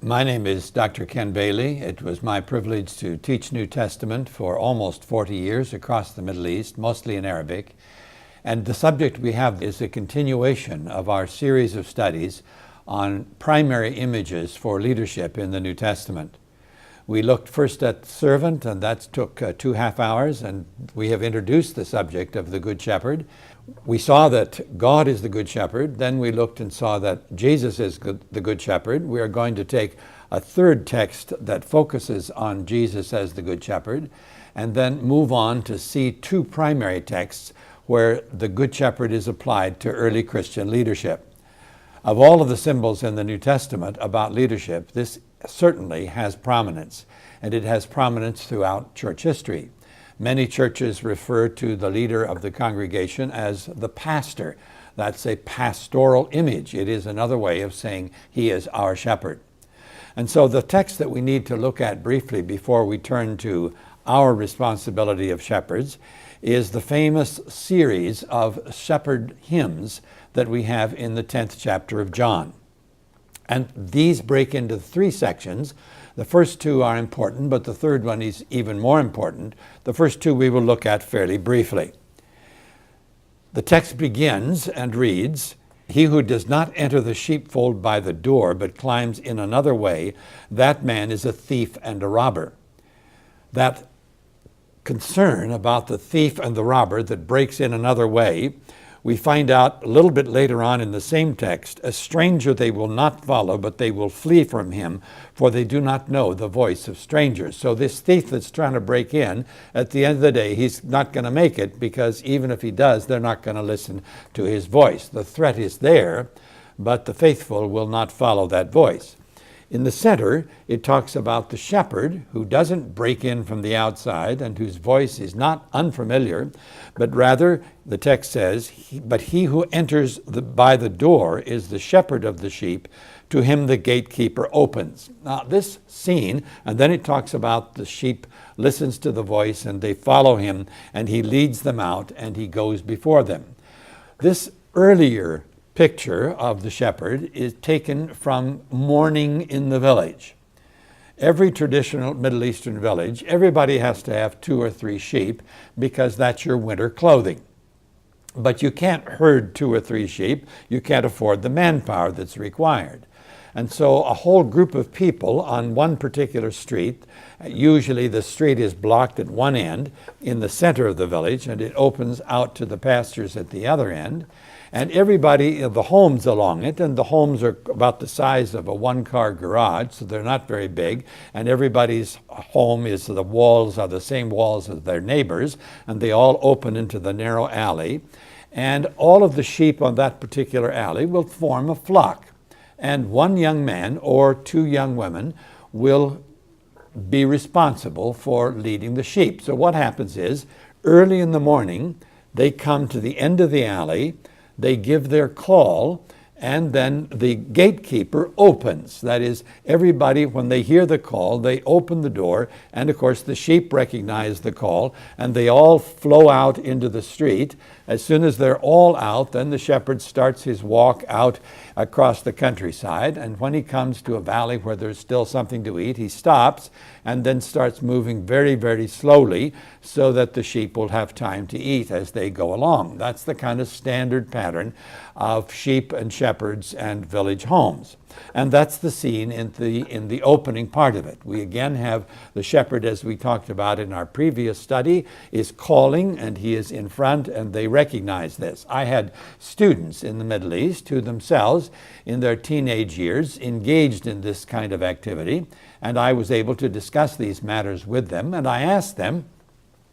My name is Dr. Ken Bailey. It was my privilege to teach New Testament for almost 40 years across the Middle East, mostly in Arabic. And the subject we have is a continuation of our series of studies on primary images for leadership in the New Testament. We looked first at servant, and that took 2.5 hours, and we have introduced the subject of the Good Shepherd. We saw that God is the Good Shepherd. Then we looked and saw that Jesus is the Good Shepherd. We are going to take a third text that focuses on Jesus as the Good Shepherd, and then move on to see two primary texts where the Good Shepherd is applied to early Christian leadership. Of all of the symbols in the New Testament about leadership, this certainly has prominence, and it has prominence throughout church history. Many churches refer to the leader of the congregation as the pastor. That's a pastoral image. It is another way of saying he is our shepherd. And so the text that we need to look at briefly before we turn to our responsibility of shepherds is the famous series of shepherd hymns that we have in the 10th chapter of John. And these break into 3 sections. The first 2 are important, but the third one is even more important. The first 2 we will look at fairly briefly. The text begins and reads, "He who does not enter the sheepfold by the door, but climbs in another way, that man is a thief and a robber." That concern about the thief and the robber that breaks in another way, we find out a little bit later on in the same text, "A stranger they will not follow, but they will flee from him, for they do not know the voice of strangers." So this thief that's trying to break in, at the end of the day, he's not going to make it, because even if he does, they're not going to listen to his voice. The threat is there, but the faithful will not follow that voice. In the center, it talks about the shepherd who doesn't break in from the outside and whose voice is not unfamiliar, but rather, the text says, "But he who enters by the door is the shepherd of the sheep. To him the gatekeeper opens." Now this scene, and then it talks about the sheep listens to the voice and they follow him, and he leads them out and he goes before them. This earlier picture of the shepherd is taken from mourning in the village. Every traditional Middle Eastern village, everybody has to have 2 or 3 sheep because that's your winter clothing. But you can't herd 2 or 3 sheep. You can't afford the manpower that's required. And so a whole group of people on one particular street, usually the street is blocked at one end in the center of the village, and it opens out to the pastures at the other end. And everybody, the homes along it, and the homes are about the size of a 1-car garage, so they're not very big, and everybody's home is, the walls are the same walls as their neighbors, and they all open into the narrow alley. And all of the sheep on that particular alley will form a flock. And one young man or 2 young women will be responsible for leading the sheep. So what happens is, early in the morning, they come to the end of the alley, they give their call, and then the gatekeeper opens. That is, everybody, when they hear the call, they open the door, and of course the sheep recognize the call, and they all flow out into the street. As soon as they're all out, then the shepherd starts his walk out across the countryside, and when he comes to a valley where there's still something to eat, he stops and then starts moving very, very slowly so that the sheep will have time to eat as they go along. That's the kind of standard pattern of sheep and shepherds and village homes. And that's the scene in the opening part of it. We again have the shepherd, as we talked about in our previous study, is calling, and he is in front, and they recognize this. I had students in the Middle East who themselves, in their teenage years, engaged in this kind of activity, and I was able to discuss these matters with them, and I asked them,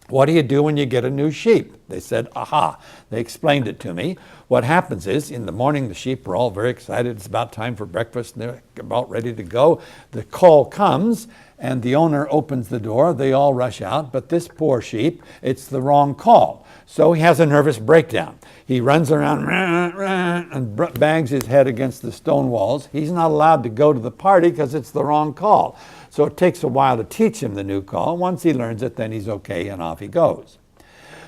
"What do you do when you get a new sheep?" They said, "Aha." They explained it to me. What happens is, in the morning, the sheep are all very excited. It's about time for breakfast, and they're about ready to go. The call comes, and the owner opens the door. They all rush out, but this poor sheep, it's the wrong call. So he has a nervous breakdown. He runs around and bangs his head against the stone walls. He's not allowed to go to the party because it's the wrong call. So it takes a while to teach him the new call. Once he learns it, then he's okay, and off he goes.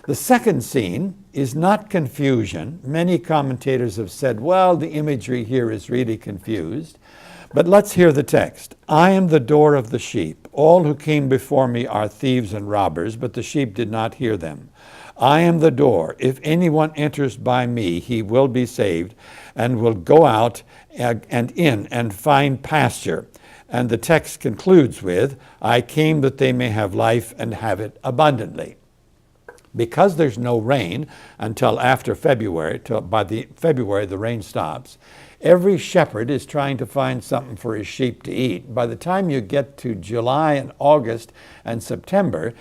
The second scene is not confusion. Many commentators have said, well, the imagery here is really confused. But let's hear the text. I am the door of the sheep. All who came before me are thieves and robbers, but the sheep did not hear them. I am the door. If anyone enters by me, he will be saved and will go out and in and find pasture. And the text concludes with, I came that they may have life and have it abundantly. Because there's no rain until after February, by February the rain stops, every shepherd is trying to find something for his sheep to eat. By the time you get to July and August and September,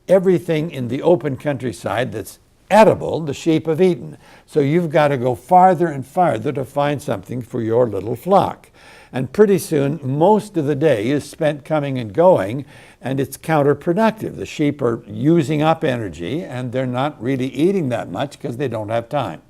everything in the open countryside that's edible, the sheep have eaten. So you've got to go farther and farther to find something for your little flock. And pretty soon, most of the day is spent coming and going, and it's counterproductive. The sheep are using up energy, and they're not really eating that much because they don't have time.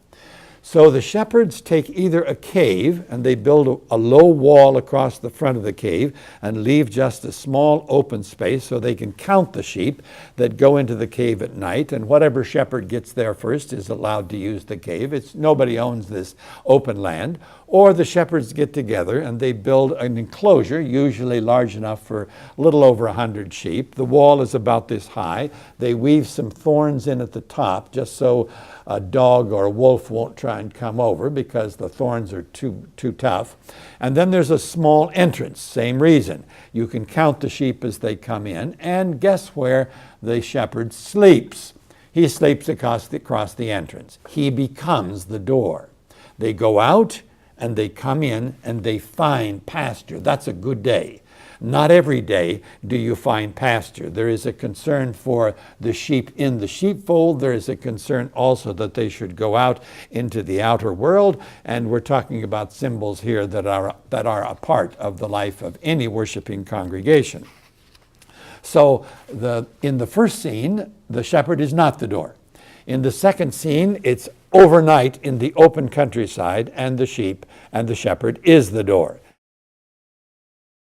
So the shepherds take either a cave, and they build a low wall across the front of the cave and leave just a small open space so they can count the sheep that go into the cave at night, and whatever shepherd gets there first is allowed to use the cave. Nobody owns this open land. Or the shepherds get together and they build an enclosure, usually large enough for a little over 100 sheep. The wall is about this high. They weave some thorns in at the top just so a dog or a wolf won't try and come over because the thorns are too tough. And then there's a small entrance, same reason. You can count the sheep as they come in, and guess where the shepherd sleeps? He sleeps across the entrance. He becomes the door. They go out and they come in and they find pasture. That's a good day. Not every day do you find pasture. There is a concern for the sheep in the sheepfold. There is a concern also that they should go out into the outer world. And we're talking about symbols here that are a part of the life of any worshiping congregation. So in the first scene, the shepherd is not the door. In the second scene, it's overnight in the open countryside, and the sheep and the shepherd is the door.